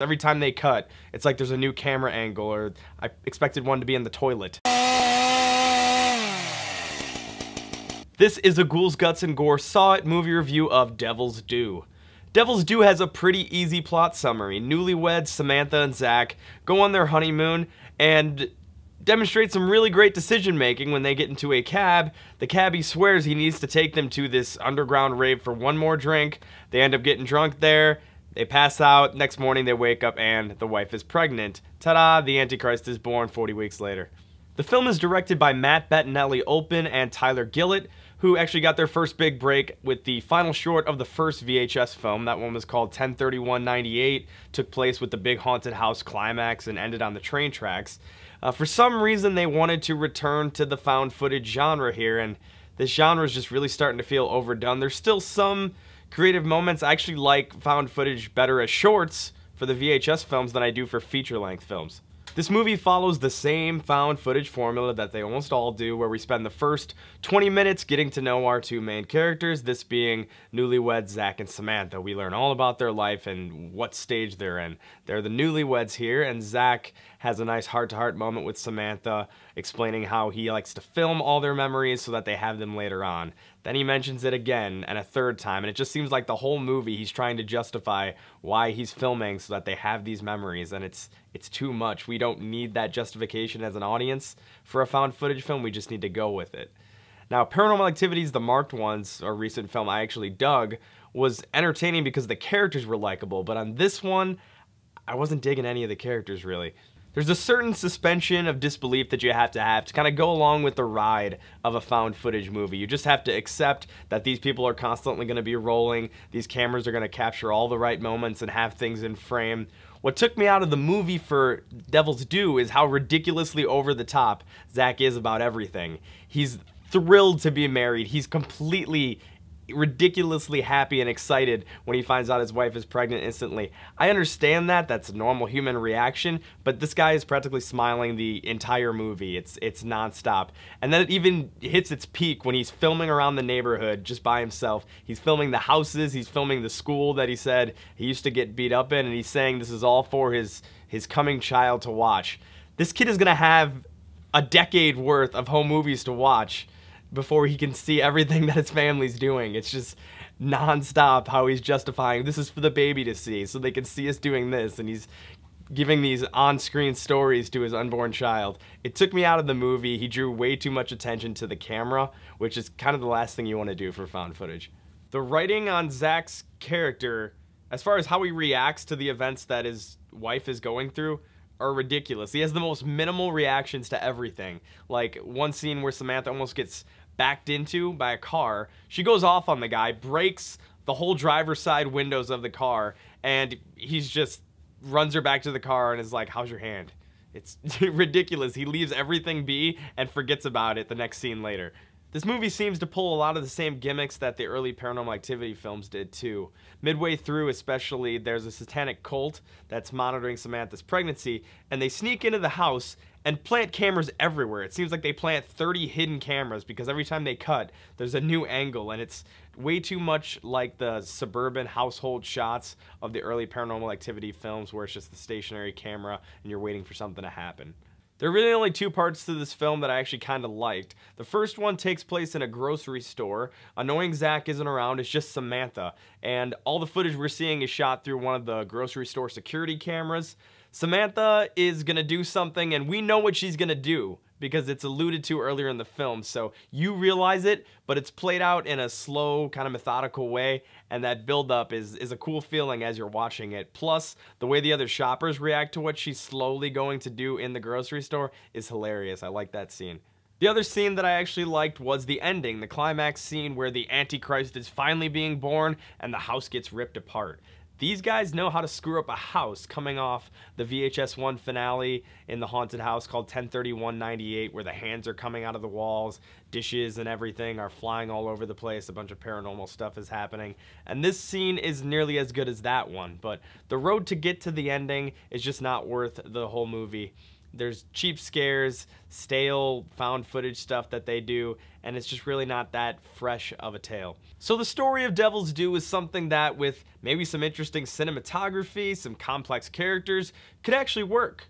Every time they cut, it's like there's a new camera angle, or I expected one to be in the toilet. This is a Ghouls, Guts, and Gore Saw It movie review of Devil's Due. Devil's Due has a pretty easy plot summary. Newlyweds Samantha and Zach go on their honeymoon and demonstrate some really great decision making when they get into a cab. The cabbie swears he needs to take them to this underground rave for one more drink. They end up getting drunk there. They pass out. Next morning they wake up and the wife is pregnant. Ta-da! The Antichrist is born 40 weeks later. The film is directed by Matt Bettinelli-Olpin and Tyler Gillett, who actually got their first big break with the final short of the first VHS film. That one was called 10/31/98, took place with the big haunted house Climax and ended on the train tracks. For some reason, they wanted to return to the found footage genre here, and this genre is just really starting to feel overdone. There's still some creative moments. I actually like found footage better as shorts for the VHS films than I do for feature-length films. This movie follows the same found footage formula that they almost all do, where we spend the first 20 minutes getting to know our two main characters, this being newlyweds Zach and Samantha. We learn all about their life and what stage they're in. They're the newlyweds here, and Zach has a nice heart-to-heart moment with Samantha, explaining how he likes to film all their memories so that they have them later on. Then he mentions it again and a third time, and it just seems like the whole movie he's trying to justify why he's filming so that they have these memories, and it's too much. We don't need that justification as an audience for a found footage film. We just need to go with it. Now, Paranormal Activity's The Marked Ones, a recent film I actually dug, was entertaining because the characters were likable, but on this one, I wasn't digging any of the characters really. There's a certain suspension of disbelief that you have to kind of go along with the ride of a found footage movie. You just have to accept that these people are constantly going to be rolling, these cameras are going to capture all the right moments and have things in frame. What took me out of the movie for Devil's Due is how ridiculously over the top Zach is about everything. He's thrilled to be married. He's completely ridiculously happy and excited when he finds out his wife is pregnant instantly. I understand that, that's a normal human reaction, but this guy is practically smiling the entire movie. It's nonstop. And then it even hits its peak when he's filming around the neighborhood just by himself. He's filming the houses, he's filming the school that he said he used to get beat up in, and he's saying this is all for his coming child to watch. This kid is gonna have a decade worth of home movies to watch before he can see everything that his family's doing. It's just non-stop how he's justifying this is for the baby to see, so they can see us doing this, and he's giving these on-screen stories to his unborn child. It took me out of the movie. He drew way too much attention to the camera, which is kind of the last thing you want to do for found footage. The writing on Zach's character, as far as how he reacts to the events that his wife is going through, are ridiculous. He has the most minimal reactions to everything. Like one scene where Samantha almost gets backed into by a car. She goes off on the guy, breaks the whole driver's side windows of the car, and he's just runs her back to the car and is like, "How's your hand?" It's ridiculous. He leaves everything be and forgets about it the next scene later. This movie seems to pull a lot of the same gimmicks that the early Paranormal Activity films did too. Midway through especially, there's a satanic cult that's monitoring Samantha's pregnancy, and they sneak into the house and plant cameras everywhere. It seems like they plant 30 hidden cameras because every time they cut, there's a new angle, and it's way too much like the suburban household shots of the early Paranormal Activity films where it's just the stationary camera and you're waiting for something to happen. There are really only two parts to this film that I actually kind of liked. The first one takes place in a grocery store. Annoying Zach isn't around, it's just Samantha. And all the footage we're seeing is shot through one of the grocery store security cameras. Samantha is gonna do something, and we know what she's gonna do because it's alluded to earlier in the film, so you realize it, but it's played out in a slow, kind of methodical way, and that build-up is a cool feeling as you're watching it. Plus, the way the other shoppers react to what she's slowly going to do in the grocery store is hilarious. I like that scene. The other scene that I actually liked was the ending, the climax scene where the Antichrist is finally being born and the house gets ripped apart. These guys know how to screw up a house, coming off the VHS 1 finale in the haunted house called 10/31/98, where the hands are coming out of the walls, dishes and everything are flying all over the place, a bunch of paranormal stuff is happening. And this scene is nearly as good as that one, but the road to get to the ending is just not worth the whole movie. There's cheap scares, stale found footage stuff that they do, and it's just really not that fresh of a tale. So the story of Devil's Due is something that, with maybe some interesting cinematography, some complex characters, could actually work.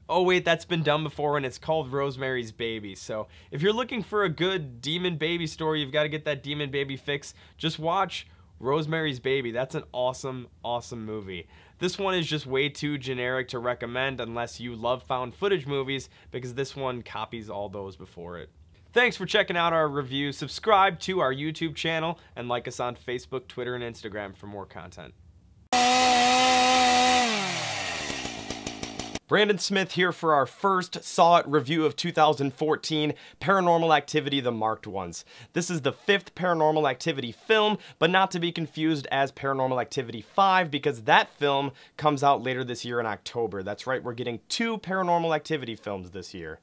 Oh wait, that's been done before, and it's called Rosemary's Baby. So if you're looking for a good demon baby story, you've got to get that demon baby fix. Just watch Rosemary's Baby. That's an awesome, awesome movie. This one is just way too generic to recommend unless you love found footage movies, because this one copies all those before it. Thanks for checking out our review. Subscribe to our YouTube channel and like us on Facebook, Twitter, and Instagram for more content. Brandon Smith here for our first Saw It review of 2014, Paranormal Activity: The Marked Ones. This is the 5th Paranormal Activity film, but not to be confused as Paranormal Activity 5, because that film comes out later this year in October. That's right, we're getting 2 Paranormal Activity films this year.